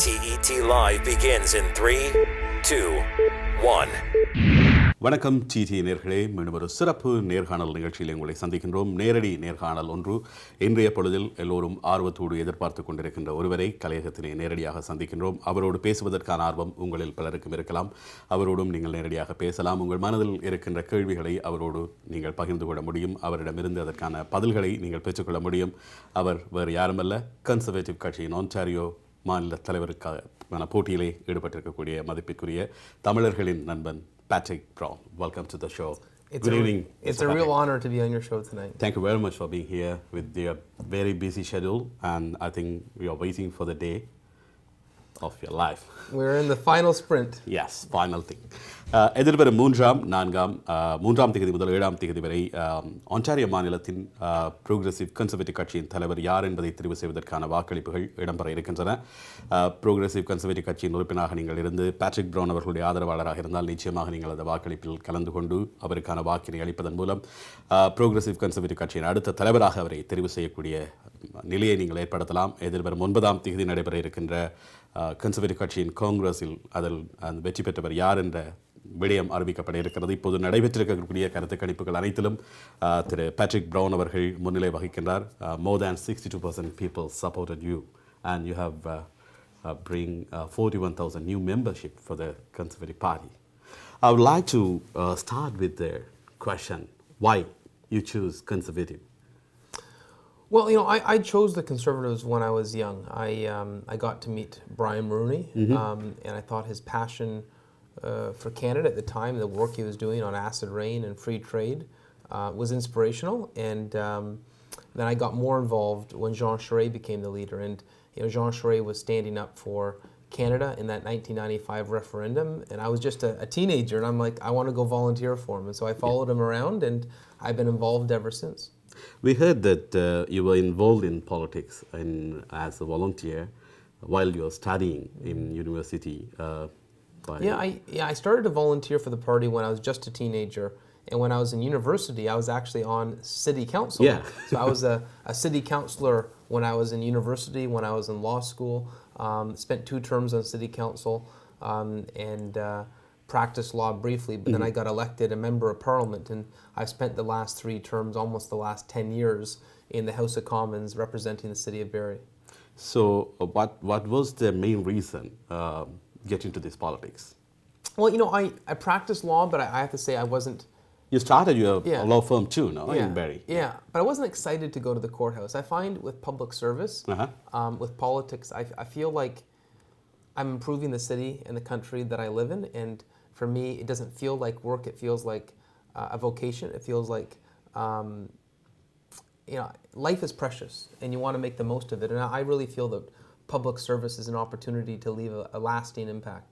TET Live begins in 3, 2, 1. வணக்கம் DD நேர்களே, மீண்டும் ஒரு சிறப்பு நேர்காணல் நிகழ்ச்சியில் உங்களை சந்திக்கின்றோம். நேரடி நேர்காணல் ஒன்று. இன்றைய பொழுதில் எல்லோரும் ஆர்வத்தோடு எதிர்பார்த்து கொண்டிருக்கின்ற ஒருவரை கலையகத்திலே நேரடியாக சந்திக்கின்றோம். அவரோடு பேசுவதற்கான ஆர்வம் உங்களில் பலருக்கும் இருக்கலாம். அவரோடும் நீங்கள் நேரடியாக பேசலாம். உங்கள் மனதில் இருக்கின்ற கேள்விகளை அவரோடு நீங்கள் பகிர்ந்து கொள்ள முடியும். அவரிடமிருந்து அதற்கான பதில்களை நீங்கள் பெற்றுக்கொள்ள முடியும். அவர் வேறு யாருமல்ல, கன்சர்வேட்டிவ் கட்சியின் ஒன்டாரியோ மாநில தலைவருக்கான போட்டியிலே ஈடுபட்டிருக்கக்கூடிய மதிப்பிற்குரிய தமிழர்களின் நண்பன் Patrick Brown. Welcome to the show. Good evening. It's a real honor to be on your show tonight. Thank you very much for being here with your very busy schedule, and I think we are waiting for the day of your life. We're in the final sprint. Yes, final thing. எதிர்வரும் மூன்றாம் தேதி முதல் 7ஆம் தேதி வரை Ontario மாநிலத்தின் progressive conservative கட்சியின் தலைவர் யார் என்பதை தெரிவு செய்வதற்கான வாக்களிப்புகள் இடம்பெற இருக்கின்றன. ப்ரோக்ரெசிவ் கன்சர்வேட்டிவ் கட்சியின் உறுப்பினராக நீங்கள் இருந்து பேட்ரிக் ப்ரவுன் அவர்களுடைய ஆதரவாளராக இருந்தால் நிச்சயமாக நீங்கள் அந்த வாக்களிப்பில் கலந்து கொண்டு அவருக்கான வாக்கினை அளிப்பதன் மூலம் ப்ரோக்ரெசிவ் கன்சர்வேட்டிவ் கட்சியின் அடுத்த தலைவராக அவரை தெரிவு செய்யக்கூடிய நிலையை நீங்கள் ஏற்படுத்தலாம். எதிர்வரும் 9ஆம் தேதி நடைபெற இருக்கின்ற கன்சர்வேட்டிவ் கட்சியின் காங்கிரஸில் அதில் வெற்றி பெற்றவர் யார் என்ற விடயம் அறிவிக்கப்பட இருக்கிறது. இப்போது நடைபெற்றிருக்கக்கூடிய கருத்து கணிப்புகள் அனைத்திலும் திரு பேட்ரிக் ப்ரவுன் அவர்கள் முன்னிலை வகிக்கின்றார். More than 62% people supported you and you have bring 41,000 new membership for the Conservative Party. I would like to start with the question, why you choose Conservative? Well, I chose the Conservatives when I was young. I got to meet Brian Mulroney, and I thought his passion for Canada at the time, the work he was doing on acid rain and free trade, was inspirational. And then I got more involved when Jean Charest became the leader. And Jean Charest was standing up for Canada in that 1995 referendum, and I was just a teenager, and I'm like, I want to go volunteer for him. And so I followed him around, and I've been involved ever since. We heard that you were involved in politics as a volunteer while you were studying in university. I started to volunteer for the party when I was just a teenager, and when I was in university, I was actually on city council. Yeah. So I was a city councilor when I was in university, when I was in law school, spent 2 terms on city council, and practiced law briefly, but then I got elected a member of parliament, and I've spent the last 3 terms, almost the last 10 years, in the House of Commons representing the city of Barrie. So what was the main reason get into this politics? Well, I practiced law, but I have to say I wasn't... You started your law firm too, no? In Barrie. Yeah, but I wasn't excited to go to the courthouse. I find with public service, with politics, I feel like I'm improving the city and the country that I live in, and for me, it doesn't feel like work. It feels like a vocation. It feels like, life is precious, and you want to make the most of it. And I really feel that public service is an opportunity to leave a lasting impact.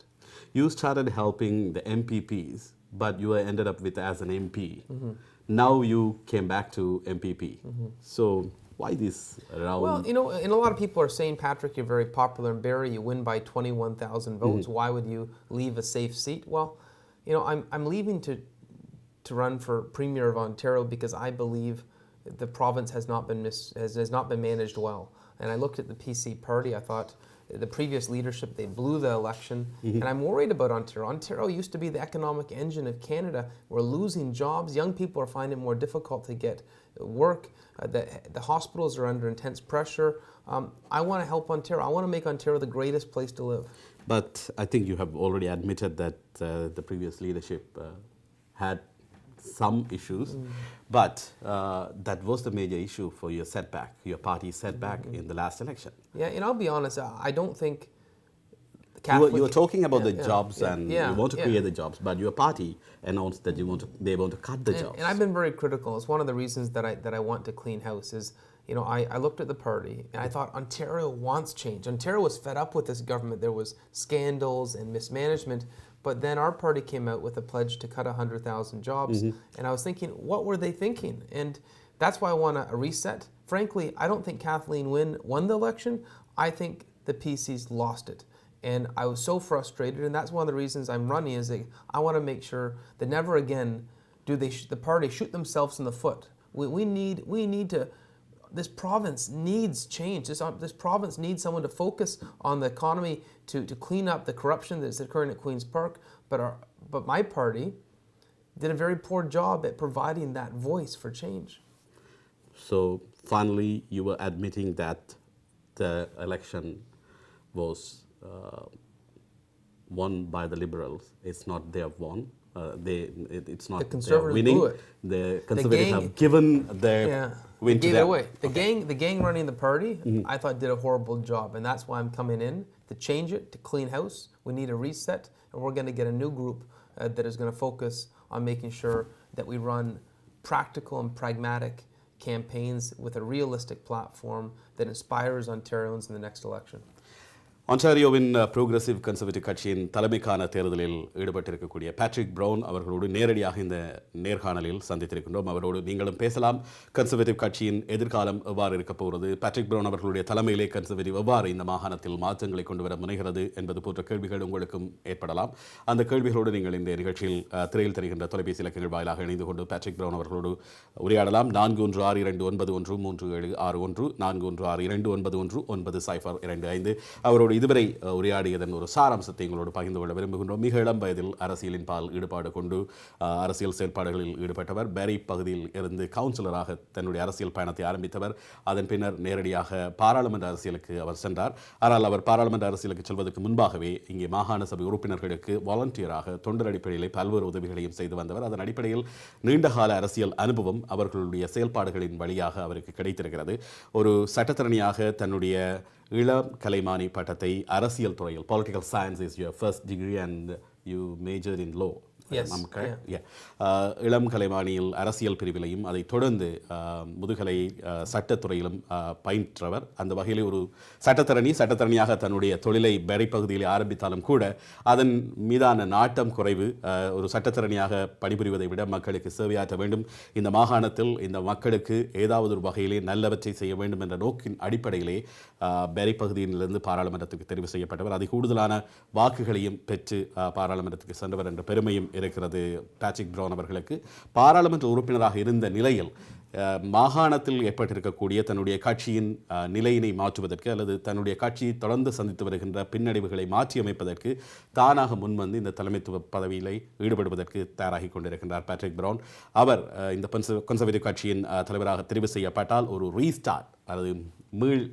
You started helping the MPPs, but you ended up with as an MP. Now you came back to MPP. So why this round? Well, and a lot of people are saying, Patrick, you're very popular in Barrie. You win by 21,000 votes. Why would you leave a safe seat? Well, I'm leaving to run for Premier of Ontario because I believe the province has not been managed well. And I looked at the PC party. I thought the previous leadership, they blew the election. And I'm worried about Ontario. Ontario used to be the economic engine of Canada. We're losing jobs. Young people are finding it more difficult to get work. The hospitals are under intense pressure. I want to help Ontario. I want to make Ontario the greatest place to live. But I think you have already admitted that the previous leadership had some issues, but that was the major issue for your setback, your party's setback in the last election. Yeah, and I'll be honest, I don't think you were talking about the jobs and you want to create the jobs, but your party announced that they want to cut the jobs. And I've been very critical. It's one of the reasons that I want to clean house is, I looked at the party and I thought Ontario wants change. Ontario was fed up with this government. There was scandals and mismanagement. But then our party came out with a pledge to cut 100,000 jobs. And I was thinking, what were they thinking? And that's why I want a reset. Frankly, I don't think Kathleen Wynne won the election. I think the PCs lost it. And I was so frustrated, and that's one of the reasons I'm running, is that I want to make sure that never again do the party shoot themselves in the foot. We need to this province needs change. This province needs someone to focus on the economy, to clean up the corruption that's occurring at Queen's Park. But my party did a very poor job at providing that voice for change. So finally, you were admitting that the election was won by the Liberals. It's not they have won. It's not The Conservatives winning. blew it. The Conservatives have given their win to gave them. it away. The gang running the party, I thought did a horrible job, and that's why I'm coming in to change it, to clean house. We need a reset, and we're going to get a new group that is going to focus on making sure that we run practical and pragmatic campaigns with a realistic platform that inspires Ontarians in the next election. ஆன்டாரியோவின் progressive conservative கட்சியின் தலைமைக்கான தேர்தலில் ஈடுபட்டிருக்கக்கூடிய Patrick brown அவர்களோடு நேரடியாக இந்த நேர்காணலில் சந்தித்திருக்கின்றோம். அவரோடு நீங்களும் பேசலாம். கன்சர்வேட்டிவ் கட்சியின் எதிர்காலம் எவ்வாறு இருக்கப் போகிறது, பேட்ரிக் பிரவுன் அவர்களுடைய தலைமையிலே கன்சர்வேட்டிவ் எவ்வாறு இந்த மாகாணத்தில் மாற்றங்களை கொண்டு வர முனைகிறது என்பது போன்ற கேள்விகள் உங்களுக்கும் ஏற்படலாம். அந்த கேள்விகளோடு நீங்கள் இந்த நிகழ்ச்சியில் திரையில் தெரிகின்ற தொலைபேசி இலக்கங்கள் வாயிலாக இணைந்து கொண்டு பேட்ரிக் பிரவுன் அவர்களோடு உரையாடலாம். 4162913761 4162919025 அவரோடு இதுவரை உரையாடியதன் ஒரு சாராம்சத்தை எங்களோடு பகிர்ந்து கொள்ள விரும்புகின்றோம். மிக இளம் வயதில் அரசியலின் பால் ஈடுபாடு கொண்டு அரசியல் செயற்பாடுகளில் ஈடுபட்டவர். பேரி பகுதியில் இருந்து கவுன்சிலராக தன்னுடைய அரசியல் பயணத்தை ஆரம்பித்தவர். அதன் பின்னர் நேரடியாக பாராளுமன்ற அரசியலுக்கு அவர் சென்றார். ஆனால் அவர் பாராளுமன்ற அரசியலுக்கு செல்வதற்கு முன்பாகவே இங்கே மாகாண சபை உறுப்பினர்களுக்கு வாலண்டியராக தொண்டர் அடிப்படையில் பல்வேறு உதவிகளையும் செய்து வந்தவர். அதன் அடிப்படையில் நீண்டகால அரசியல் அனுபவம் அவர்களுடைய செயல்பாடுகளின் வழியாக அவருக்கு கிடைத்திருக்கிறது. ஒரு சட்டத்தரணியாக தன்னுடைய இளம் கலைமானி பட்டத்தை அரசியல் துறையில், political science is your first degree and you major in low. இளம் கலைமானியில் அரசியல் பிரிவிலையும் அதை தொடர்ந்து முதுகலை சட்டத்துறையிலும் பயின்றவர். அந்த வகையில் ஒரு சட்டத்தரணியாக தன்னுடைய தொழிலை பேரி பகுதியில் ஆரம்பித்தாலும் கூட அதன் மீதான நாட்டம் குறைவு. ஒரு சட்டத்தரணியாக பணிபுரிவதை விட மக்களுக்கு சேவையாற்ற வேண்டும், இந்த மாகாணத்தில் இந்த மக்களுக்கு ஏதாவது ஒரு வகையிலே நல்லவற்றை செய்ய வேண்டும் என்ற நோக்கின் அடிப்படையிலே பேரி பகுதியிலிருந்து பாராளுமன்றத்துக்கு தெரிவு செய்யப்பட்டவர். அதை கூடுதலான வாக்குகளையும் பெற்று பாராளுமன்றத்துக்கு சென்றவர் என்ற பெருமையும் இருக்கிறது பேட்ரிக் பிரவுன் அவர்களுக்கு. பாராளுமன்ற உறுப்பினராக இருந்த நிலையில் மாகாணத்தில் ஏற்பட்டிருக்கக்கூடிய தன்னுடைய கட்சியின் நிலையினை மாற்றுவதற்கு அல்லது தன்னுடைய கட்சி தொடர்ந்து சந்தித்து வருகின்ற பின்னடைவுகளை மாற்றியமைப்பதற்கு தானாக முன்வந்து இந்த தலைமைத்துவ பதவியிலே ஈடுபடுவதற்கு தயாராகி கொண்டிருக்கின்றார் பேட்ரிக் பிரவுன். அவர் இந்த கன்சர்வேட்டிவ் கட்சியின் தலைவராக தெரிவு செய்யப்பட்டால் ஒரு ரீஸ்டார்ட், அல்லது மீள்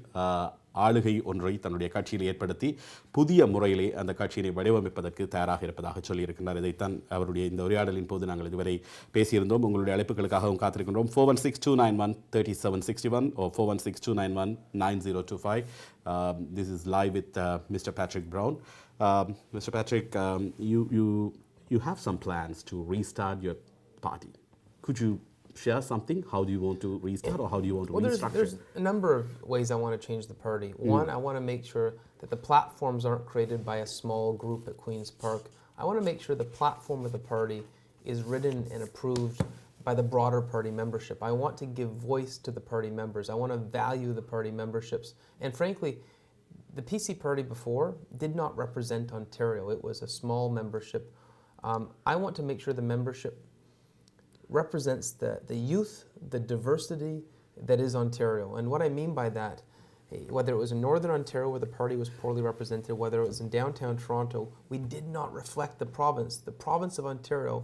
ஆளுகை ஒன்றை தன்னுடைய கட்சியில் ஏற்படுத்தி புதிய முறையிலே அந்த கட்சியினை வடிவமைப்பதற்கு தயாராக இருப்பதாக சொல்லியிருக்கின்றார். இதைத்தான் அவருடைய இந்த உரையாடலின் போது நாங்கள் இதுவரை பேசியிருந்தோம். உங்களுடைய அழைப்புகளுக்காகவும் காத்திருக்கின்றோம். 4162913761 or 4162919025. This is live with Mr. Patrick Brown. Mr. Patrick, you have some plans to restart your party. Could you share something? How do you want to restart, or how do you want to restructure? There's a number of ways I want to change the party. One, I want to make sure that the platforms aren't created by a small group at Queen's Park. I want to make sure the platform of the party is written and approved by the broader party membership. I want to give voice to the party members. I want to value the party memberships. And frankly, the PC party before did not represent Ontario. It was a small membership. I want to make sure the membership represents the youth, the diversity that is Ontario. And what I mean by that, whether it was in Northern Ontario where the party was poorly represented, whether it was in downtown Toronto, we did not reflect the province. The province of Ontario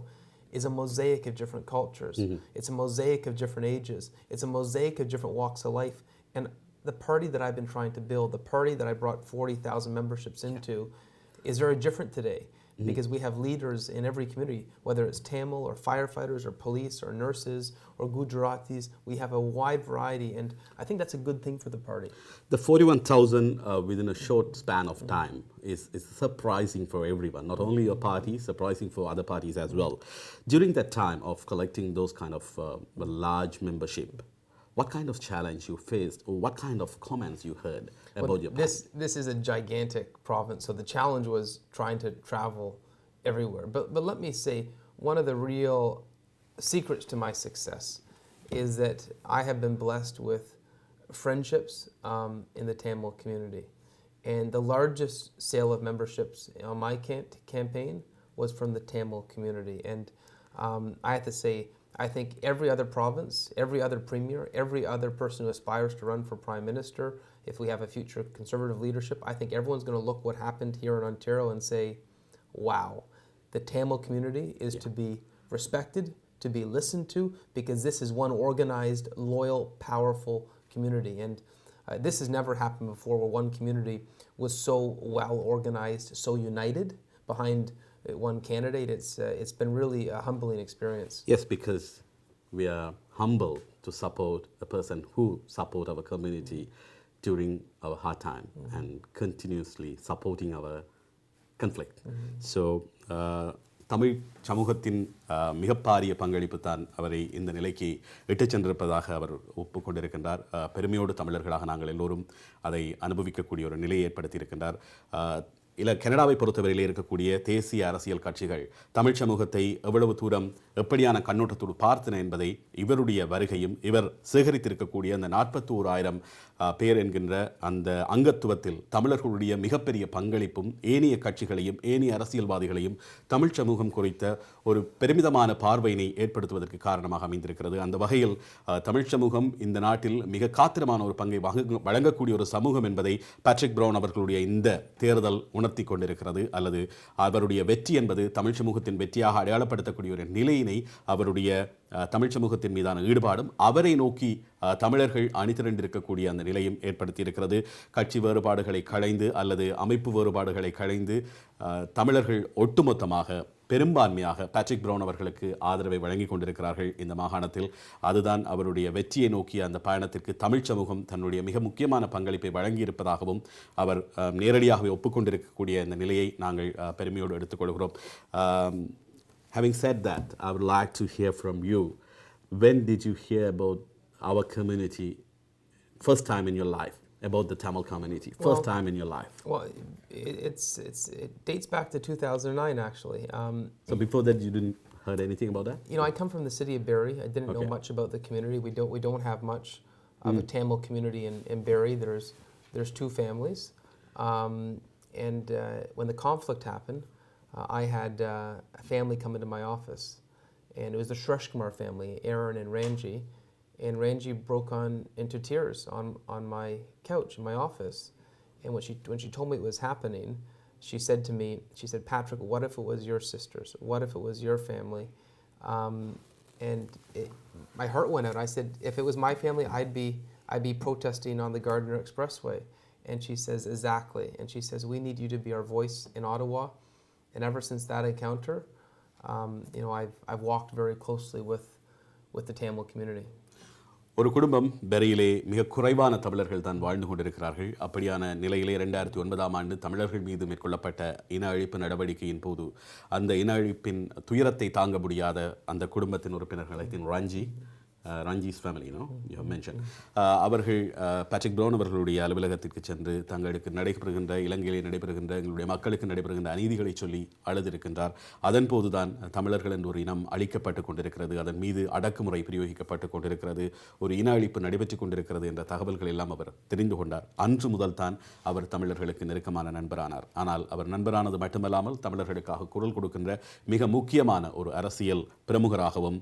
is a mosaic of different cultures. It's a mosaic of different ages. It's a mosaic of different walks of life. And the party that I've been trying to build, the party that I brought 40,000 memberships into, is very different today. Because we have leaders in every community, whether it's Tamil or firefighters or police or nurses or Gujaratis. We have a wide variety, and I think that's a good thing for the party. The 41,000 within a short span of time is surprising for everyone, not only your party, surprising for other parties as well. During that time of collecting those kind of large membership, what kind of challenge you faced, or what kind of comments you heard about your party? This is a gigantic province, so the challenge was trying to travel everywhere. But let me say, one of the real secrets to my success is that I have been blessed with friendships in the Tamil community. And the largest sale of memberships on my campaign was from the Tamil community. And I have to say, I think every other province, every other premier, every other person who aspires to run for prime minister, if we have a future conservative leadership, I think everyone's going to look what happened here in Ontario and say, wow, the Tamil community is to be respected, to be listened to, because this is one organized, loyal, powerful community. And this has never happened before, where one community was so well organized, so united behind one candidate. It's been really a humbling experience. Yes, because we are humble to support a person who support our community during our hard time and continuously supporting our conflict. So Tamil சமூகத்தின் மிகப்பாரிய பங்களிப்பு தான் அவரை இந்த நிலைக்கு இட்டுச் சென்றிருப்பதாக அவர் ஒப்புக்கொண்டிருக்கின்றார். பெருமையோடு தமிழர்களாக நாங்கள் எல்லோரும் அதை அனுபவிக்கக்கூடிய ஒரு நிலையை ஏற்படுத்தியிருக்கின்றார். கனடாவை பொறுத்தவரையிலே இருக்கக்கூடிய தேசிய அரசியல் கட்சிகள் தமிழ் சமூகத்தை எவ்வளவு தூரம் எப்படியான கண்ணோட்டத்தோடு பார்த்தன என்பதை இவருடைய வருகையும் இவர் சேகரித்திருக்கக்கூடிய அந்த 41,000 பேர் என்கின்ற அந்த அங்கத்துவத்தில் தமிழர்களுடைய மிகப்பெரிய பங்களிப்பும் ஏனைய கட்சிகளையும் ஏனைய அரசியல்வாதிகளையும் தமிழ் சமூகம் குறித்த ஒரு பெருமிதமான பார்வையினை ஏற்படுத்துவதற்கு காரணமாக அமைந்திருக்கிறது. அந்த வகையில் தமிழ் சமூகம் இந்த நாட்டில் மிக காத்திரமான ஒரு பங்கை வழங்கக்கூடிய ஒரு சமூகம் என்பதை பேட்ரிக் பிரவுன் அவர்களுடைய இந்த தேர்தல் உணர்த்தி கொண்டிருக்கிறது. அல்லது அவருடைய வெற்றி என்பது தமிழ் சமூகத்தின் வெற்றியாக அடையாளப்படுத்தக்கூடிய ஒரு நிலையினை அவருடைய தமிழ் சமூகத்தின் மீதான ஈடுபாடும் அவரை நோக்கி தமிழர்கள் அணிதிரண்டிருக்கக்கூடிய அந்த நிலையும் ஏற்படுத்தியிருக்கிறது. கட்சி வேறுபாடுகளை களைந்து அல்லது அமைப்பு வேறுபாடுகளை களைந்து தமிழர்கள் ஒட்டுமொத்தமாக பெரும்பான்மையாக பேட்ரிக் பிரவுன் அவர்களுக்கு ஆதரவை வழங்கி கொண்டிருக்கிறார்கள் இந்த மாகாணத்தில். அதுதான் அவருடைய வெற்றியை நோக்கிய அந்த பயணத்திற்கு தமிழ் சமூகம் தன்னுடைய மிக முக்கியமான பங்களிப்பை வழங்கியிருப்பதாகவும் அவர் நேரடியாகவே ஒப்புக்கொண்டிருக்கக்கூடிய இந்த நிலையை நாங்கள் பெருமையோடு எடுத்துக்கொள்கிறோம். Having said that, I would like to hear from you. When did you hear about our community first time in your life, about the Tamil community, first time in your life? Well, it dates back to 2009, actually. So before that, you didn't heard anything about that? You know, I come from the city of Barrie. I didn't know much about the community. We don't have much of a Tamil community in Barrie. There's two families, and when the conflict happened, I had a family come into my office, and it was the Shreshkumar family, Aaron and Ranji, and Ranji broke into tears on my couch in my office. And when she told me it was happening, she said to me, she said, "Patrick, what if it was your sisters? What if it was your family?" And my heart went out. I said, if it was my family, I'd be protesting on the Gardiner Expressway. And she says, exactly. And she says, we need you to be our voice in Ottawa. And ever since that encounter, you know, I've walked very closely with the Tamil community. ஒரு குடும்பம் பெரியிலே மிக குறைவான தமிழர்கள் தான் வாழ்ந்து கொண்டிருக்கிறார்கள். அப்படியான நிலையிலே 2009ஆம் ஆண்டு தமிழர்கள் மீது மேற்கொள்ளப்பட்ட இன அழிப்பு நடவடிக்கையின் போது அந்த இன அழிப்பின் துயரத்தை தாங்க முடியாத அந்த குடும்பத்தின் உறுப்பினர்கள் Ranji's family, you have mentioned. அவர்கள் பேட்ரிக் பிரவுன் அவர்களுடைய அலுவலகத்திற்கு சென்று தங்களுக்கு நடைபெறுகின்ற இலங்கையிலே நடைபெறுகின்ற எங்களுடைய மக்களுக்கு நடைபெறுகின்ற அநீதிகளை சொல்லி அழுதிருக்கின்றார். அதன் போதுதான் தமிழர்கள் என்ற ஒரு இனம் அழிக்கப்பட்டு கொண்டிருக்கிறது, அதன் மீது அடக்குமுறை பிரயோகிக்கப்பட்டு கொண்டிருக்கிறது, ஒரு இன அழிப்பு நடைபெற்றுக் கொண்டிருக்கிறது என்ற தகவல்கள் எல்லாம் அவர் தெரிந்து கொண்டார். அன்று முதல் தான் அவர் தமிழர்களுக்கு நெருக்கமான நண்பரானார். ஆனால் அவர் நண்பரானது மட்டுமல்லாமல் தமிழர்களுக்காக குரல் கொடுக்கின்ற மிக முக்கியமான ஒரு அரசியல் பிரமுகராகவும்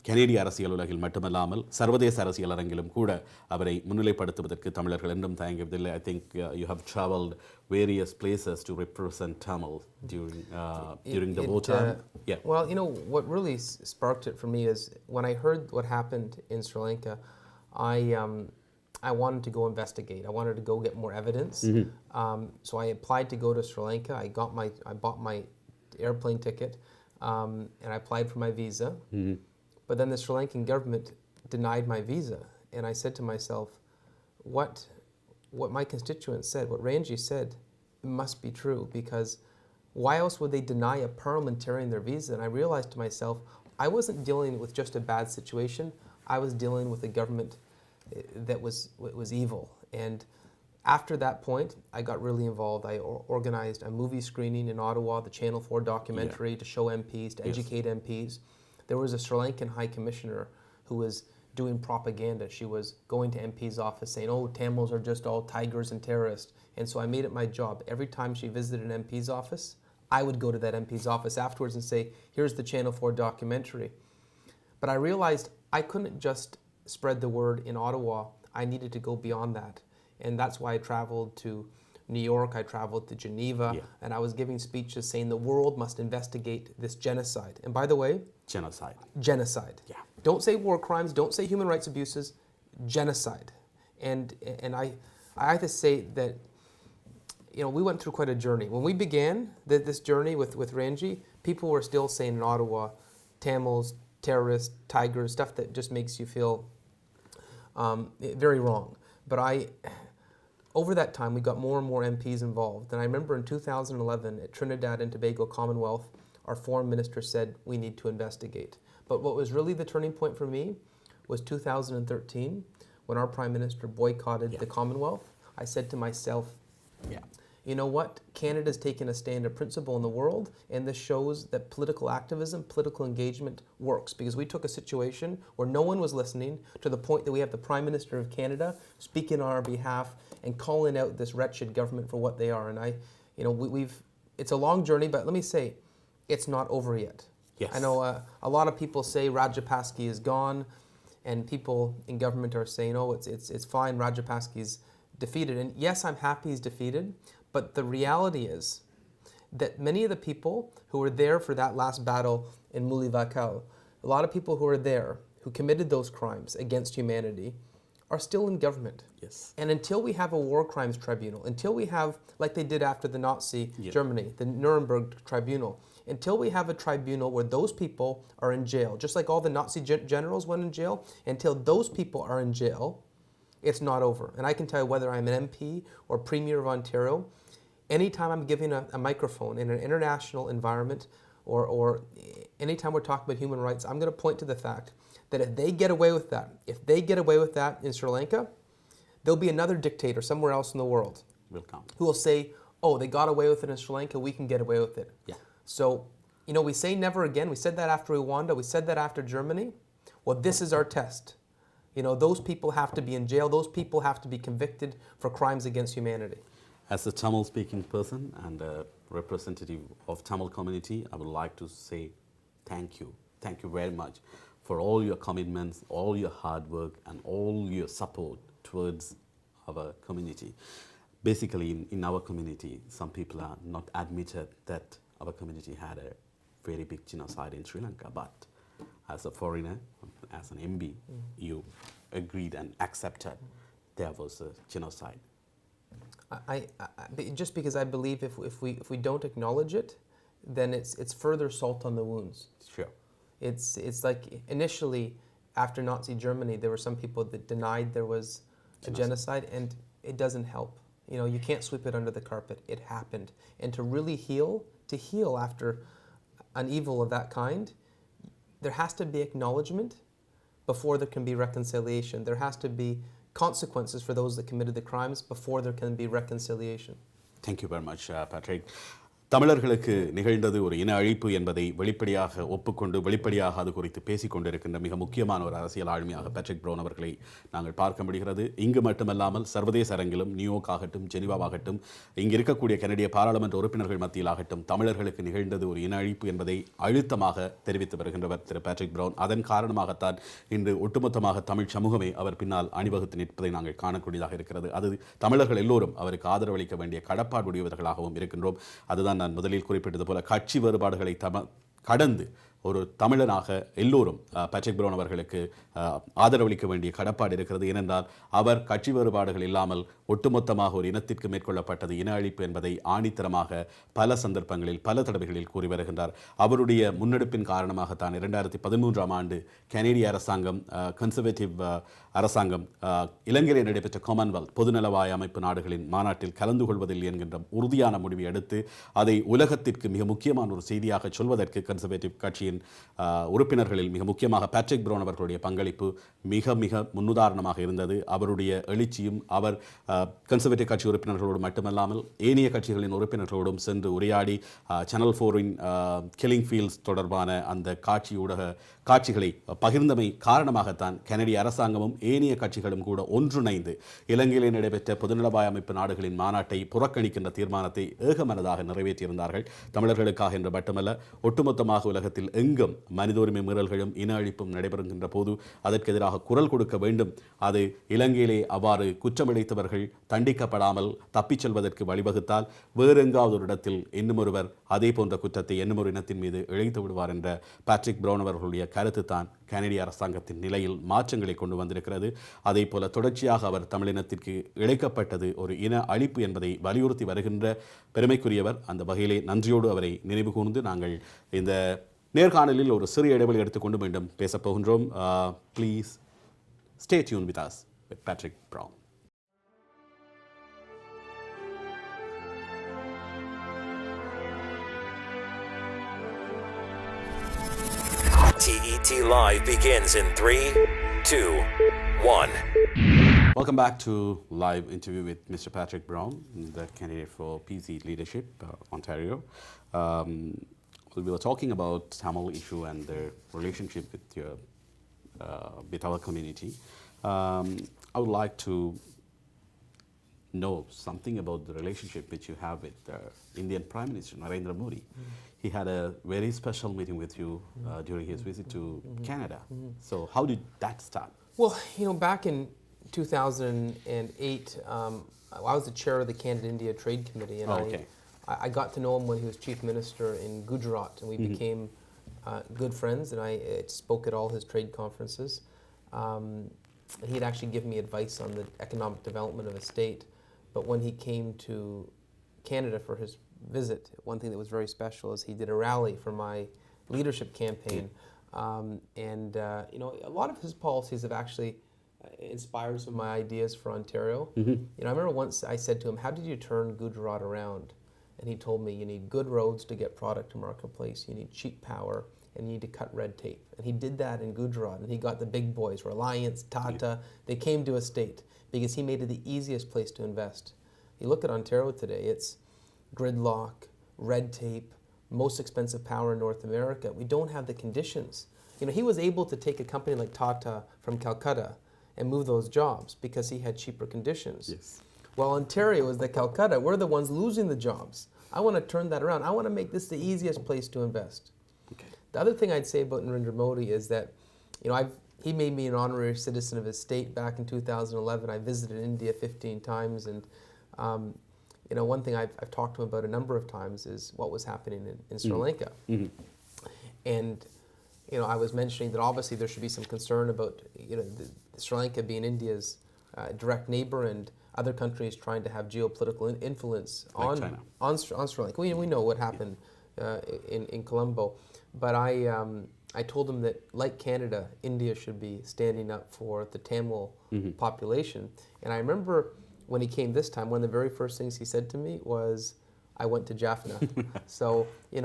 கனேடிய அரசியல் உலகில் மட்டுமல்லாமல் சர்வதேச அரசியல் அரங்கிலும் கூட அவரை முன்னிலைப்படுத்துவதற்கு தமிழர்கள் என்றும் தயங்கவில்லை. I think you have traveled various places to represent Tamil during the wartime. Well, you know, what really sparked it for me is when I heard what happened in Sri Lanka, I wanted to go investigate. I wanted to go get more evidence. So I applied to go to Sri Lanka. I bought my airplane ticket, and I applied for my visa. But then the Sri Lankan government denied my visa. And I said to myself, what my constituents said, what Ranji said, must be true, because why else would they deny a parliamentarian their visa? And I realized to myself, I wasn't dealing with just a bad situation. I was dealing with a government that was evil. And after that point, I got really involved. I organized a movie screening in Ottawa, the Channel 4 documentary to show MPs, to educate MPs. There was a Sri Lankan High Commissioner who was doing propaganda. She was going to MP's office saying, oh, Tamils are just all tigers and terrorists. And so I made it my job. Every time she visited an MP's office, I would go to that MP's office afterwards and say, here's the Channel 4 documentary. But I realized I couldn't just spread the word in Ottawa. I needed to go beyond that. And that's why I traveled to New York, I traveled to Geneva, and I was giving speeches saying the world must investigate this genocide. And by the way, genocide. Genocide. Yeah. Don't say war crimes, don't say human rights abuses, genocide. And I have to say that, you know, we went through quite a journey. When we began this journey with Ranji, people were still saying in Ottawa, Tamils, terrorists, tigers, stuff that just makes you feel very wrong. But over that time, we got more and more MPs involved. And I remember in 2011 at Trinidad and Tobago Commonwealth, our foreign minister said we need to investigate. But what was really the turning point for me was 2013 when our prime minister boycotted the Commonwealth. I said to myself, you know what? Canada's taken a stand of principle in the world, and this shows that political activism, political engagement works, because we took a situation where no one was listening to the point that we have the Prime Minister of Canada speaking on our behalf and calling out this wretched government for what they are. And it's a long journey, but let me say, it's not over yet. Yes. I know a lot of people say Rajapaksa is gone, and people in government are saying, oh, it's fine, Rajapaksa's defeated. And yes, I'm happy he's defeated, but the reality is that many of the people who were there for that last battle in Mulivakal, a lot of people who were there, who committed those crimes against humanity, are still in government. Yes. And until we have a war crimes tribunal, until we have, like they did after the Nazi Germany, the Nuremberg tribunal, until we have a tribunal where those people are in jail, just like all the Nazi generals went in jail, until those people are in jail, it's not over. And I can tell you, whether I'm an MP or Premier of Ontario, anytime I'm giving a microphone in an international environment, or anytime we're talking about human rights, I'm going to point to the fact that if they get away with that in Sri Lanka, there'll be another dictator somewhere else in the world who will say, oh, they got away with it in Sri Lanka, we can get away with it. Yeah. So, we say never again. We said that after Rwanda, we said that after Germany. Well, this is our test. Those people have to be in jail. Those people have to be convicted for crimes against humanity. As a Tamil-speaking person and a representative of Tamil community, I would like to say thank you. Thank you very much for all your commitments, all your hard work, and all your support towards our community. Basically, in our community, some people are not admitted that our community had a very big genocide in Sri Lanka, but as a foreigner, as an MB, you agreed and accepted there was a genocide. I just because I believe if we don't acknowledge it, then it's further salt on the wounds. Sure. It's like initially after Nazi Germany, there were some people that denied there was a genocide, and it doesn't help. You can't sweep it under the carpet. It happened, and to really heal after an evil of that kind, there has to be acknowledgement before there can be reconciliation. There has to be consequences for those that committed the crimes before there can be reconciliation. Thank you very much, Patrick. தமிழர்களுக்கு நிகழ்ந்தது ஒரு இன அழிப்பு என்பதை வெளிப்படையாக ஒப்புக்கொண்டு வெளிப்படையாக அது குறித்து பேசிக் கொண்டிருக்கின்ற மிக முக்கியமான ஒரு அரசியல் ஆளுமையாக பேட்ரிக் ப்ரவுன் அவர்களை நாங்கள் பார்க்க முடிகிறது. இங்கு மட்டுமல்லாமல் சர்வதேச அரங்கிலும் நியூயார்க் ஆகட்டும், ஜெனீவாவாகட்டும், இங்கு இருக்கக்கூடிய கனடிய பாராளுமன்ற உறுப்பினர்கள் மத்தியிலாகட்டும் தமிழர்களுக்கு நிகழ்ந்தது ஒரு இன அழிப்பு என்பதை அழுத்தமாக தெரிவித்து வருகின்றவர் திரு பேட்ரிக் ப்ரவுன். அதன் காரணமாகத்தான் இன்று ஒட்டுமொத்தமாக தமிழ் சமூகமே அவர் பின்னால் அணிவகுத்து நிற்பதை நாங்கள் காணக்கூடியதாக இருக்கிறது. அது தமிழர்கள் எல்லோரும் அவருக்கு ஆதரவளிக்க வேண்டிய கடப்பாடுடையவர்களாகவும் இருக்கின்றோம். அதுதான் நான் முதலில் குறிப்பிட்டது போல கட்சி வேறுபாடுகளை கடந்து ஒரு தமிழனாக எல்லோரும் பேட்ரிக் ப்ரவுன் அவர்களுக்கு ஆதரவளிக்க வேண்டிய கடப்பாடு இருக்கிறது. ஏனென்றால் அவர் கட்சி வேறுபாடுகள் இல்லாமல் ஒட்டுமொத்தமாக ஒரு இனத்திற்கு மேற்கொள்ளப்பட்டது இன அழிப்பு என்பதை ஆணித்தரமாக பல சந்தர்ப்பங்களில் பல தடவைகளில் கூறி வருகின்றார். அவருடைய முன்னெடுப்பின் காரணமாகத்தான் 2013ஆம் ஆண்டு கனேடிய அரசாங்கம், கன்சர்வேட்டிவ் அரசாங்கம், இலங்கையில் நடைபெற்ற காமன்வெல்த் பொதுநலவாய அமைப்பு நாடுகளின் மாநாட்டில் கலந்து கொள்வதில்லை என்கின்ற உறுதியான முடிவை எடுத்து அதை உலகத்திற்கு மிக முக்கியமான ஒரு செய்தியாக சொல்வதற்கு கன்சர்வேட்டிவ் கட்சி கட்சியின் உறுப்பினர்களில் மிக முக்கியமாக பேட்ரிக் பிரவுன் அவர்களுடைய பங்களிப்பு மிக மிக முன்னுதாரணமாக இருந்தது. அவருடைய எழுச்சியும் அவர் கன்சர்வேட்டிவ் கட்சி உறுப்பினர்களோடு மட்டுமல்லாமல் ஏனைய கட்சிகளின் உறுப்பினர்களோடும் சென்று உரையாடி சேனல் 4-இன் கில்லிங் ஃபீல்ட்ஸ் தொடர்பான அந்த காட்சிகளை பகிர்ந்தமை காரணமாகத்தான் கனடிய அரசாங்கமும் ஏனைய கட்சிகளும் கூட ஒன்றிணைந்து இலங்கையில் நடைபெற்ற பொதுநலவாய அமைப்பு நாடுகளின் மாநாட்டை புறக்கணிக்கின்ற தீர்மானத்தை ஏகமனதாக நிறைவேற்றியிருந்தார்கள். தமிழர்களுக்காக என்று மட்டுமல்ல, ஒட்டுமொத்தமாக உலகத்தில் எங்கும் மனித உரிமை மீறல்களும் இன அழிப்பும் நடைபெறுகின்ற போது அதற்கு எதிராக குரல் கொடுக்க வேண்டும். அது இலங்கையிலே அவ்வாறு குற்றமிழைத்தவர்கள் தண்டிக்கப்படாமல் தப்பிச் செல்வதற்கு வழிவகுத்தால் வேறு எங்காவது ஒரு இடத்தில் இன்னும் ஒருவர் அதே போன்ற குற்றத்தை இன்னும் ஒரு இனத்தின் மீது இழைத்து விடுவார் என்ற பேட்ரிக் பிரவுன் அவர்களுடைய கருத்து தான் கனடிய அரசாங்கத்தின் நிலையில் மாற்றங்களை கொண்டு வந்திருக்கிறது. அதே போல தொடர்ச்சியாக அவர் தமிழினத்திற்கு இழைக்கப்பட்டது ஒரு இன அழிப்பு என்பதை வலியுறுத்தி வருகின்ற பெருமைக்குரியவர். அந்த வகையிலே நன்றியோடு அவரை நினைவு கூர்ந்து நாங்கள் இந்த நேர்காணலில் ஒரு சிறிய இடைவெளி எடுத்துக்கொண்டு மீண்டும் பேசப் போகின்றோம். Please stay tune with us with Patrick brown. TET Live begins in 3, 2, 1. Welcome back to live interview with Mr. Patrick Brown, the candidate for PC leadership, Ontario. We were talking about Tamil issue and the relationship with our community. I would like to know something about the relationship which you have with Indian Prime Minister Narendra Modi. He had a very special meeting with you during his visit to Canada. So how did that start? Well, back in 2008, I was the chair of the Canada-India Trade Committee, and I got to know him when he was chief minister in Gujarat, and we became good friends, and I spoke at all his trade conferences. He had actually given me advice on the economic development of his state, but when he came to Canada for his visit, one thing that was very special is he did a rally for my leadership campaign, and a lot of his policies have actually inspired some of my ideas for Ontario. I remember once I said to him, "How did you turn Gujarat around?" And he told me, "You need good roads to get product to marketplace, you need cheap power, and you need to cut red tape." And he did that in Gujarat, and he got the big boys, Reliance, Tata, they came to his state because he made it the easiest place to invest. You look at Ontario today, it's gridlock, red tape, most expensive power in North America. We don't have the conditions. He was able to take a company like Tata from Calcutta and move those jobs because he had cheaper conditions. Yes. Well, Ontario is the Calcutta. We're the ones losing the jobs. I want to turn that around. I want to make this the easiest place to invest. Okay. The other thing I'd say about Narendra Modi is that, he made me an honorary citizen of his state back in 2011. I visited India 15 times, and one thing I've talked to him about a number of times is what was happening in Sri Lanka. And I was mentioning that obviously there should be some concern about Sri Lanka being India's direct neighbor and other countries trying to have geopolitical influence on Sri Lanka. We know what happened in Colombo, but I told him that, like Canada, India should be standing up for the Tamil population. And I remember when he came this time, one of the very first things he said to me was, "I went to Jaffna." So,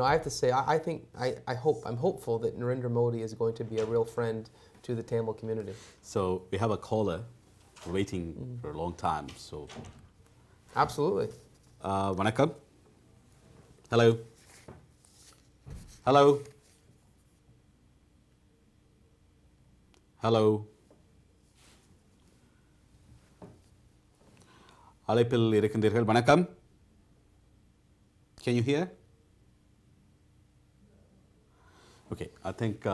I have to say, I'm hopeful that Narendra Modi is going to be a real friend to the Tamil community. So we have a caller waiting for a long time. So, absolutely. Vanakkam. Hello. Hello. Hello. அழைப்பில் இருக்கின்றீர்கள். வணக்கம். Can you hear? Okay, I think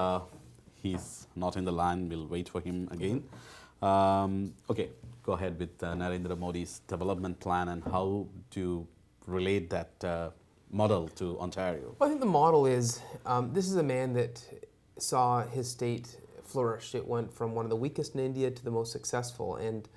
he's not in the line. We'll wait for him again. Okay, go ahead with Narendra Modi's development plan and how to relate that model to Ontario. Well, I think the model is, this is a man that saw his state flourish. It went from one of the weakest in India to the most successful. And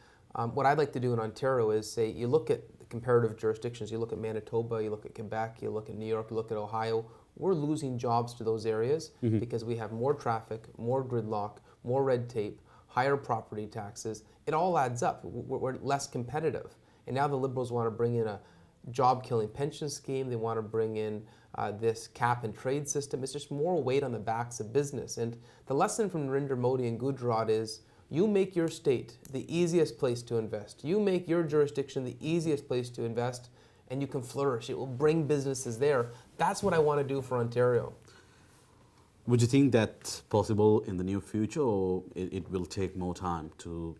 what I'd like to do in Ontario is say, you look at the comparative jurisdictions, you look at Manitoba, you look at Quebec, you look at New York, you look at Ohio, we're losing jobs to those areas because we have more traffic, more gridlock, more red tape, higher property taxes. It all adds up. We're less competitive. And now the Liberals want to bring in a job-killing pension scheme. They want to bring in this cap and trade system. It's just more weight on the backs of business. And the lesson from Narendra Modi and Gujarat is you make your state the easiest place to invest. You make your jurisdiction the easiest place to invest, and you can flourish. It will bring businesses there. That's what I want to do for Ontario. Would you think that's possible in the near future, or it will take more time to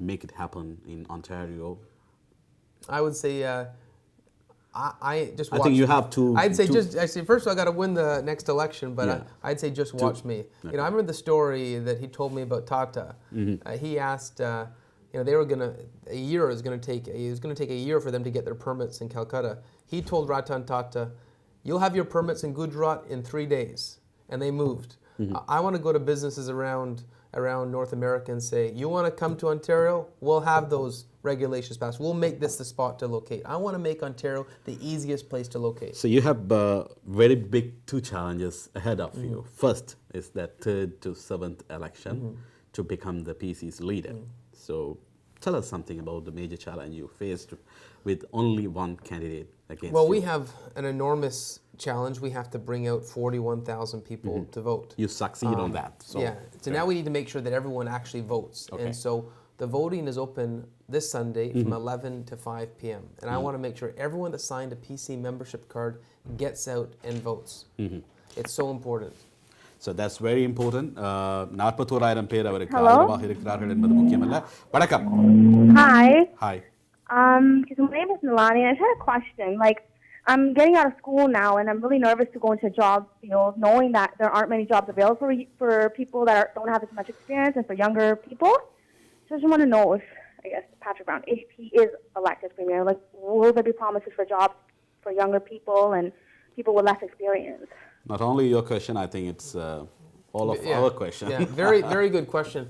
make it happen in Ontario? I would say I just watch. I think you have to. I'd say actually first I got to win the next election, but Yeah. I'd say just watch me. Okay. You know, I remember the story that he told me about Tata. He asked, they were gonna it was gonna take a year for them to get their permits in Calcutta. He told Ratan Tata, "You'll have your permits in Gujarat in 3 days," and they moved. I want to go to businesses around North America and say, "You want to come to Ontario? We'll have those regulations passed. We'll make this the spot to locate." I want to make Ontario the easiest place to locate. So you have very big 2 challenges ahead of you. First is that 3rd to 7th election to become the PC's leader. So tell us something about the major challenge you faced with only one candidate against Well, you. we have an enormous challenge. We have to bring out 41,000 people to vote. You succeed on that. So, yeah. So now we need to make sure that everyone actually votes. Okay. And so the voting is open this Sunday from 11 to 5 p.m. And I want to make sure everyone that signed a PC membership card gets out and votes. It's so important. So that's very important. 41,000 பேர் அவருக்கு Hello? ஆதரவாக இருக்கிறார்கள் என்பது முக்கியமல்ல. வணக்கம். Hi. Hi. My name is Nalani. I just had a question. Like, I'm getting out of school now, and I'm really nervous to go into a job field, knowing that there aren't many jobs available for people that don't have as much experience and for younger people. So I just want to know if, I guess, Patrick Brown, if he is elected premier, like, will there be promises for jobs for younger people and people with less experience? Not only your question, I think it's all of our question. Yeah, very, very good question.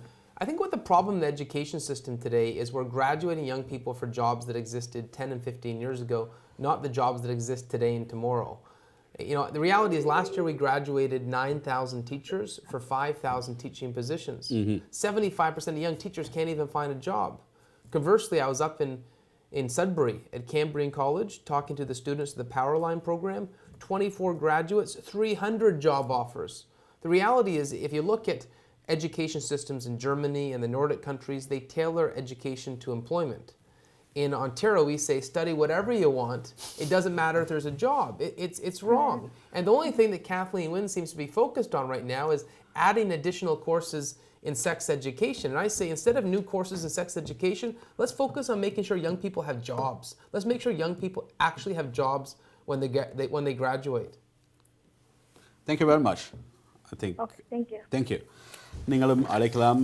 I think what the problem in the education system today is we're graduating young people for jobs that existed 10 and 15 years ago, not the jobs that exist today and tomorrow. You know, the reality is last year we graduated 9,000 teachers for 5,000 teaching positions. 75% of young teachers can't even find a job. Conversely, I was up in Sudbury at Cambrian College talking to the students of the Powerline program, 24 graduates, 300 job offers. The reality is if you look at education systems in Germany and the Nordic countries, they tailor education to employment. In Ontario, we say study whatever you want. It doesn't matter if there's a job. It's wrong. And the only thing that Kathleen Wynne seems to be focused on right now is adding additional courses in sex education. And I say instead of new courses in sex education, let's focus on making sure young people have jobs. Let's make sure young people actually have jobs when they graduate. Thank you very much. I think. Okay, thank you. Thank you. நீங்களும் அழைக்கலாம்.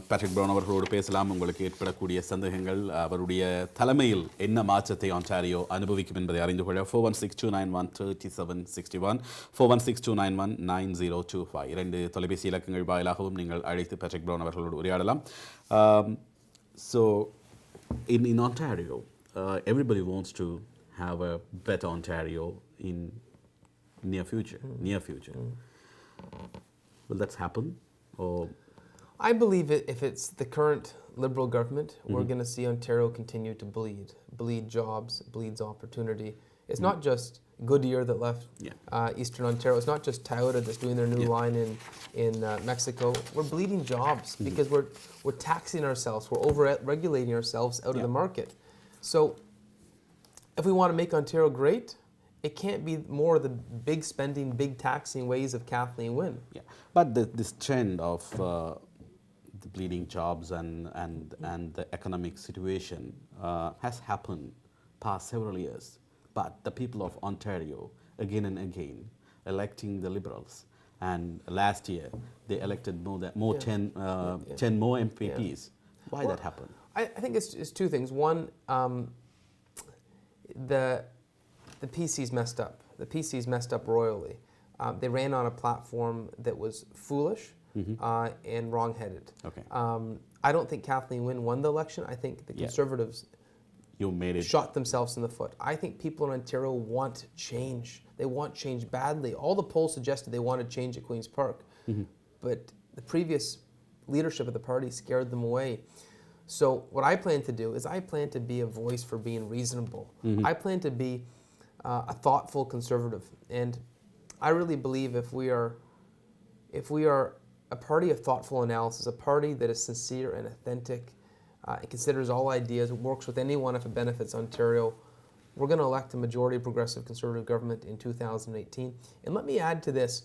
Patrick brown அவர்களோடு பேசலாம். உங்களுக்கு ஏற்படக்கூடிய சந்தேகங்கள் அவருடைய தலைமையில் என்ன மாற்றத்தை ஆன்டாரியோ அனுபவிக்கும் என்பதை அறிந்து கொள்ள 4162913761 4162919025 2 தொலைபேசி இலக்கங்கள் வாயிலாகவும் நீங்கள் அழைத்து பேட்ரிக் ப்ரவுன் அவர்களோடு உரையாடலாம். So in Ontario, everybody wants to have a better Ontario in near future. Will that happen? Or I believe if it's the current Liberal government, we're going to see Ontario continue to bleed jobs, bleeds opportunity. It's not just Goodyear that left Eastern Ontario. It's not just Toyota that's doing their new line in Mexico. We're bleeding jobs because we're taxing ourselves. We're over-regulating ourselves out of the market. So if we want to make Ontario great, it can't be more of the big spending, big taxing ways of Kathleen Wynne. yeah, but this trend of the bleeding jobs and the economic situation has happened past several years. But the people of Ontario again and again electing the Liberals, and last year they elected more 10 more MPPs. Why that happened? I think it's two things. One, the PCs messed up. The PCs messed up royally. They ran on a platform that was foolish and wrong-headed. Okay. I don't think Kathleen Wynne won the election. I think the Conservatives shot themselves in the foot. I think people in Ontario want change. They want change badly. All the polls suggested they wanted change at Queen's Park. But the previous leadership of the party scared them away. So what I plan to do is I plan to be a voice for being reasonable. I plan to be a thoughtful conservative. And I really believe if we are a party of thoughtful analysis, a party that is sincere and authentic, it considers all ideas, works with anyone if it benefits Ontario, we're going to elect a majority progressive conservative government in 2018. And let me add to this,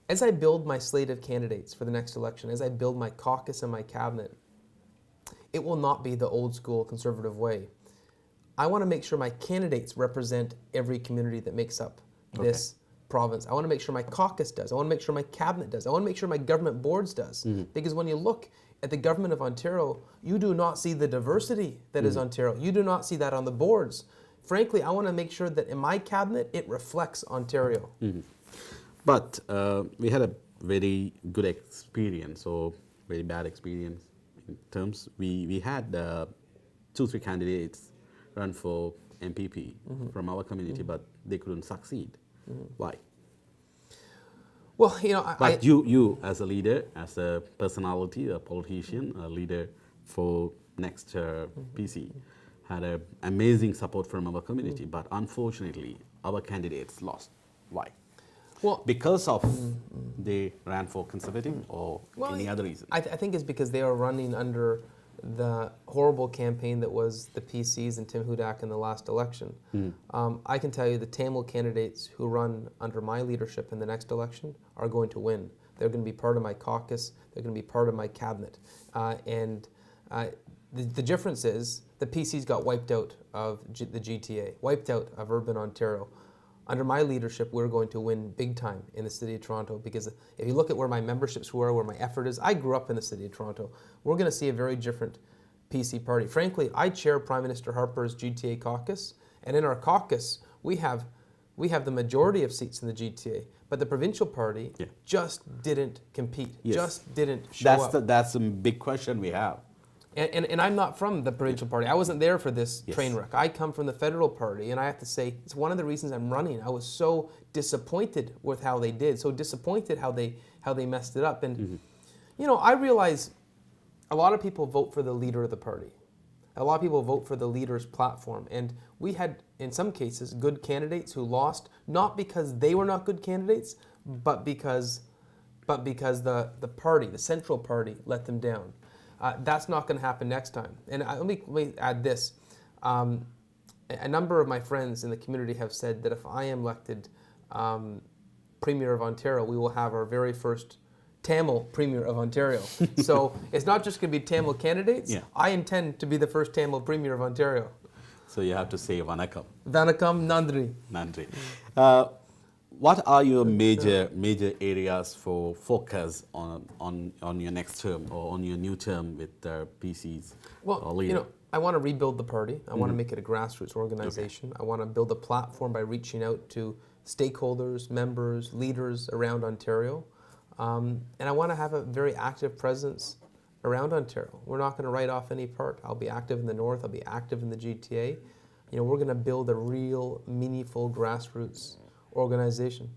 as I build my slate of candidates for the next election, as I build my caucus and my cabinet, it will not be the old school conservative way. I want to make sure my candidates represent every community that makes up this province. I want to make sure my caucus does. I want to make sure my cabinet does. I want to make sure my government boards does. Because when you look at the government of Ontario, you do not see the diversity that is Ontario. You do not see that on the boards. Frankly, I want to make sure that in my cabinet, it reflects Ontario. But we had a very good experience or very bad experience in terms, we had 2-3 candidates run for MPP from our community, but they couldn't succeed. Why? Well, you know, But you as a leader, as a personality, a politician, a leader for next PC, had an amazing support from our community, but unfortunately, our candidates lost. Why? Well, Because of they ran for conservative or any other reason? I think it's because they are running under the horrible campaign that was the PCs and Tim Hudak in the last election. I can tell you the Tamil candidates who run under my leadership in the next election are going to win. They're going to be part of my caucus. They're going to be part of my cabinet. The difference is the PCs got wiped out of the GTA, wiped out of urban Ontario. Under my leadership, we're going to win big time in the City of Toronto, because if you look at where my memberships were, where my effort is, I grew up in the City of Toronto. We're going to see a very different PC party. Frankly, I chair Prime Minister Harper's GTA caucus, and in our caucus, we have the majority of seats in the GTA, but the provincial party just didn't compete, just didn't show up. That's a big question we have. And I'm not from the provincial party. I wasn't there for this train wreck. I come from the federal party, and I have to say, it's one of the reasons I'm running. I was so disappointed with how they did, so disappointed how they messed it up. And you know, I realize a lot of people vote for the leader of the party. A lot of people vote for the leader's platform. And we had, in some cases, good candidates who lost, not because they were not good candidates, but because the party, the central party, let them down. That's not going to happen next time. And let me add this. A number of my friends in the community have said that if I am elected Premier of Ontario, we will have our very first Tamil Premier of Ontario. So it's not just going to be Tamil candidates. I intend to be the first Tamil Premier of Ontario. So you have to say Vanakkam. Vanakkam, Nandri. Nandri. What are your major areas for focus on your next term or on your new term with PCs? Well, you know, I want to rebuild the party. I want to make it a grassroots organization. I want to build a platform by reaching out to stakeholders, members, leaders around Ontario. And I want to have a very active presence around Ontario. We're not going to write off any part. I'll be active in the North. I'll be active in the GTA. You know, we're going to build a real, meaningful grassroots organization.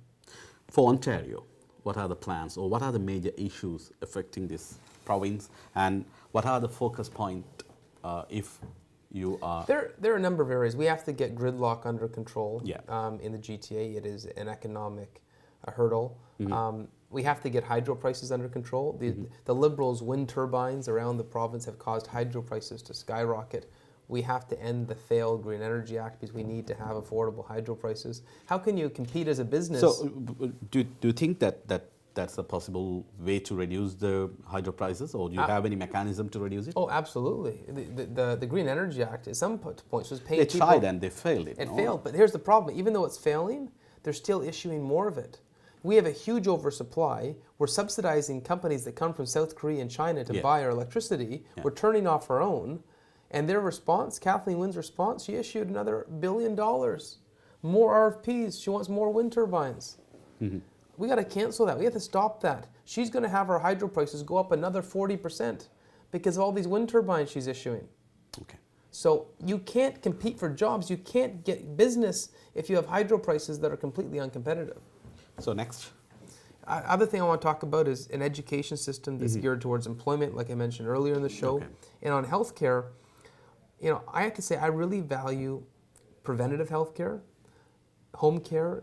For Ontario, what are the plans or what are the major issues affecting this province, and what are the focus points if you are... There are a number of areas. We have to get gridlock under control in the GTA. It is an economic hurdle. We have to get hydro prices under control. The Liberals' wind turbines around the province have caused hydro prices to skyrocket. We have to end the failed Green Energy Act because we need to have affordable hydro prices. How can you compete as a business? So do you think that's a possible way to reduce the hydro prices, or do you have any mechanism to reduce it? Oh, absolutely. The Green Energy Act at some points was paying They people... tried and they failed it. It failed, but here's the problem. Even though it's failing, they're still issuing more of it. We have a huge oversupply. We're subsidizing companies that come from South Korea and China to buy our electricity. We're turning off our own. And their response, Kathleen Wynne's response, she issued another $1 billion. More RFPs. She wants more wind turbines. We got to cancel that. We have to stop that. She's going to have our hydro prices go up another 40% because of all these wind turbines she's issuing. Okay. So you can't compete for jobs. You can't get business if you have hydro prices that are completely uncompetitive. So next. Other thing I want to talk about is an education system that's geared towards employment, like I mentioned earlier in the show. And on healthcare, you know, I have to say I really value preventative healthcare. home care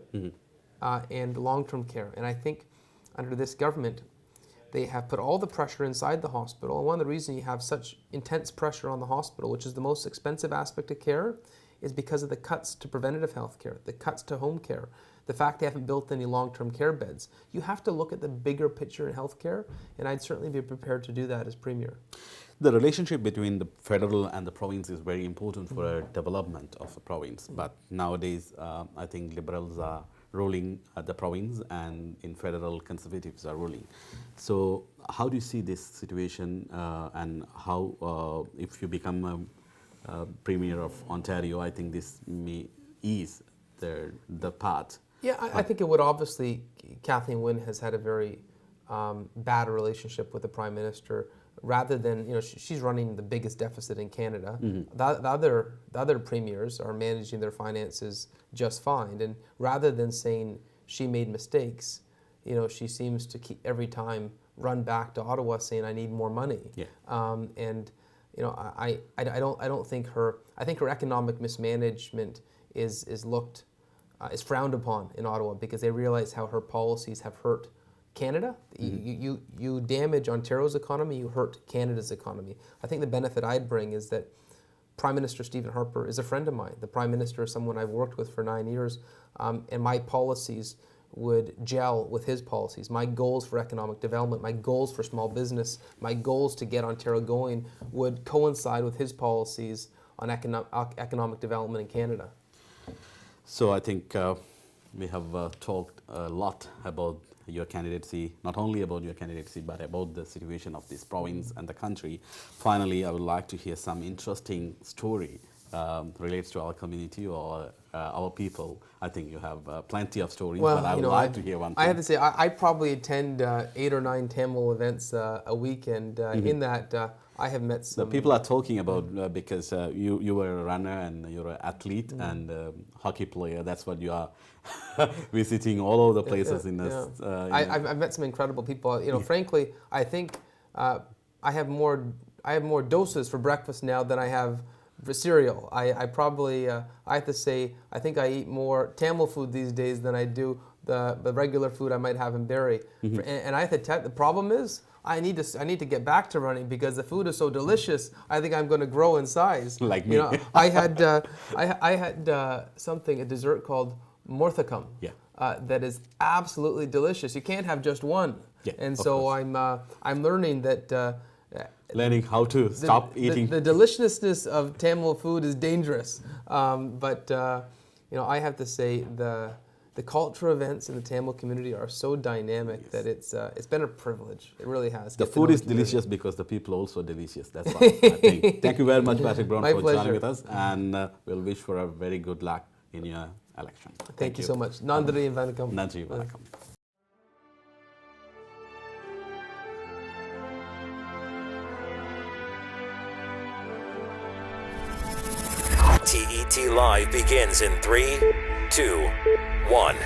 and long-term care. And I think under this government, they have put all the pressure inside the hospital. And one of the reasons you have such intense pressure on the hospital, which is the most expensive aspect of care, is because of the cuts to preventative health care, the cuts to home care, the fact they haven't built any long-term care beds. You have to look at the bigger picture in healthcare, and I'd certainly be prepared to do that as Premier. The relationship between the federal and the province is very important for a development of a province. But nowadays, I think Liberals are ruling the province, and in federal, Conservatives are ruling. So how do you see this situation, and how, if you become Premier of Ontario, I think this may ease the path? Yeah, I think it would. Obviously, Kathleen Wynne has had a very bad relationship with the Prime Minister. Rather than, she's running the biggest deficit in Canada. The other premiers are managing their finances just fine. And rather than saying she made mistakes, she seems to keep every time run back to Ottawa saying I need more money. Yeah. And I don't think I think her economic mismanagement is frowned upon in Ottawa, because they realize how her policies have hurt Canada. You damage Ontario's economy, you hurt Canada's economy. I think the benefit I'd bring is that Prime Minister Stephen Harper is a friend of mine. The Prime Minister is someone I've worked with for 9 years, and my policies would gel with his policies. My goals for economic development, my goals for small business, my goals to get Ontario going would coincide with his policies on economic development in Canada. So I think we have talked a lot about your candidacy, not only about your candidacy, but about the situation of this province and the country. Finally, I would like to hear some interesting story relates to our community or our people. I think you have plenty of stories, but I would like to hear one. I have to say, I probably attend 8 or 9 Tamil events a week, and in that I have met some... The people are talking about, because you were a runner and you're an athlete and hockey player. That's what you are visiting all over the places in this. I've met some incredible people. Frankly, I think I have more doses for breakfast now than I have for cereal. I probably, I have to say, I think I eat more Tamil food these days than I do the regular food I might have in Barrie. And I have to tell, the problem is, I need to get back to running, because the food is so delicious. I think I'm going to grow in size. Like me. I had something, a dessert called morthacum. That is absolutely delicious. You can't have just one. And so I'm learning that learning how to stop eating. The deliciousness of Tamil food is dangerous. But I have to say the culture events in the Tamil community are so dynamic that it's been a privilege. It really has. The food is delicious because the people are also delicious. That's why I think. Thank you very much, Patrick Brown, for joining with us, and we'll wish for a very good luck in your election. Thank you so much. Nandri Vanakkam. Nandri Vanakkam. TET Live begins in 3, 2, 1.